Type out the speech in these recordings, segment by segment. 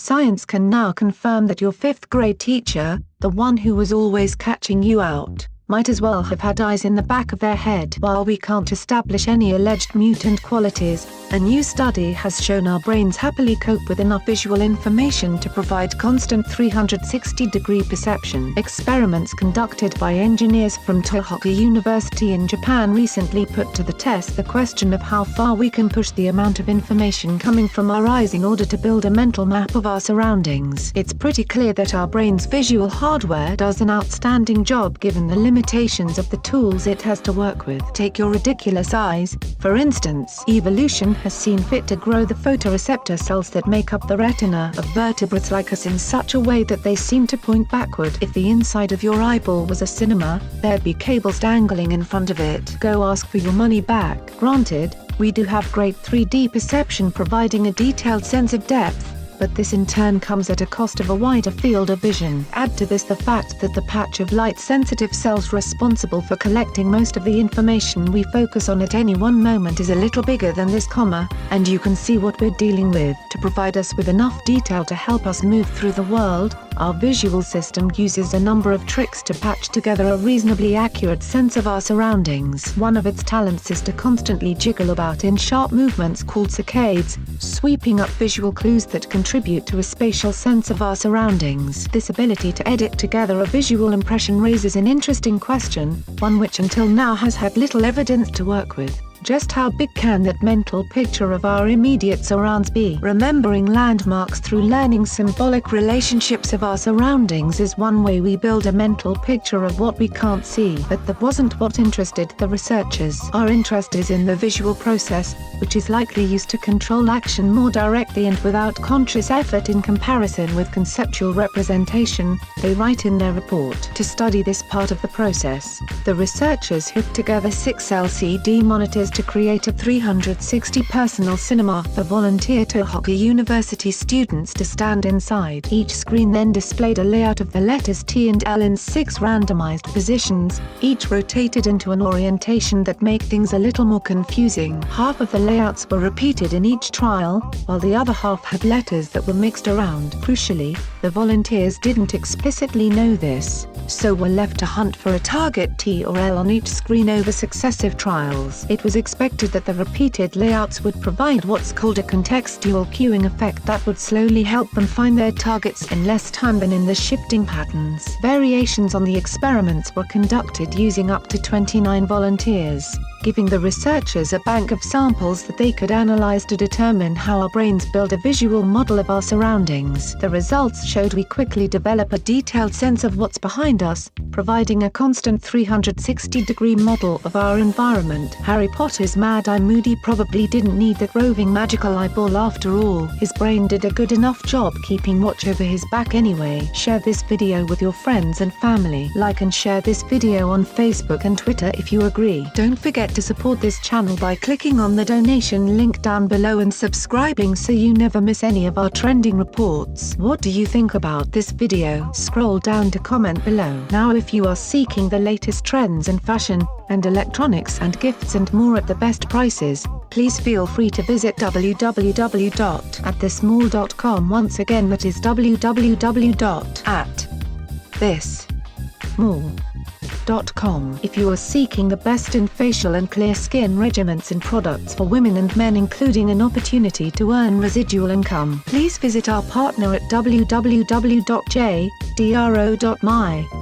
Science can now confirm that your fifth-grade teacher, the one who was always catching you out, might as well have had eyes in the back of their head. While we can't establish any alleged mutant qualities, a new study has shown our brains happily cope with enough visual information to provide constant 360-degree perception. Experiments conducted by engineers from Tohoku University in Japan recently put to the test the question of how far we can push the amount of information coming from our eyes in order to build a mental map of our surroundings. It's pretty clear that our brain's visual hardware does an outstanding job given the limitations of the tools it has to work with. Take your ridiculous eyes, for instance. Evolution has seen fit to grow the photoreceptor cells that make up the retina of vertebrates like us in such a way that they seem to point backward. If the inside of your eyeball was a cinema, there'd be cables dangling in front of it. Go ask for your money back. Granted, we do have great 3D perception providing a detailed sense of depth, but this in turn comes at a cost of a wider field of vision. Add to this the fact that the patch of light-sensitive cells responsible for collecting most of the information we focus on at any one moment is a little bigger than this comma, and you can see what we're dealing with. To provide us with enough detail to help us move through the world, our visual system uses a number of tricks to patch together a reasonably accurate sense of our surroundings. One of its talents is to constantly jiggle about in sharp movements called saccades, sweeping up visual clues that contribute to a spatial sense of our surroundings. This ability to edit together a visual impression raises an interesting question, one which until now has had little evidence to work with. Just how big can that mental picture of our immediate surrounds be? Remembering landmarks through learning symbolic relationships of our surroundings is one way we build a mental picture of what we can't see. But that wasn't what interested the researchers. Our interest is in the visual process, which is likely used to control action more directly and without conscious effort in comparison with conceptual representation, they write in their report. To study this part of the process, the researchers hooked together 6 LCD monitors to create a 360 personal cinema for volunteer Tohoku University students to stand inside. Each screen then displayed a layout of the letters T and L in 6 randomized positions, each rotated into an orientation that made things a little more confusing. Half of the layouts were repeated in each trial, while the other half had letters that were mixed around. Crucially, the volunteers didn't explicitly know this, so were left to hunt for a target T or L on each screen over successive trials. It was expected that the repeated layouts would provide what's called a contextual cueing effect that would slowly help them find their targets in less time than in the shifting patterns. Variations on the experiments were conducted using up to 29 volunteers, giving the researchers a bank of samples that they could analyze to determine how our brains build a visual model of our surroundings. The results showed we quickly develop a detailed sense of what's behind us, providing a constant 360-degree model of our environment. Harry Potter's Mad Eye Moody probably didn't need that roving magical eyeball after all. His brain did a good enough job keeping watch over his back anyway. Share this video with your friends and family. Like and share this video on Facebook and Twitter if you agree. Don't forget to support this channel by clicking on the donation link down below and subscribing so you never miss any of our trending reports. What do you think about this video? Scroll down to comment below. Now if you are seeking the latest trends in fashion, and electronics and gifts and more at the best prices, please feel free to visit www.atthismall.com. Once again, that is www.atthismall.com. If you are seeking the best in facial and clear skin regimens and products for women and men, including an opportunity to earn residual income, please visit our partner at www.jdro.my,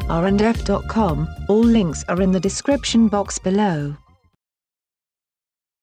r&f.com. All links are in the description box below.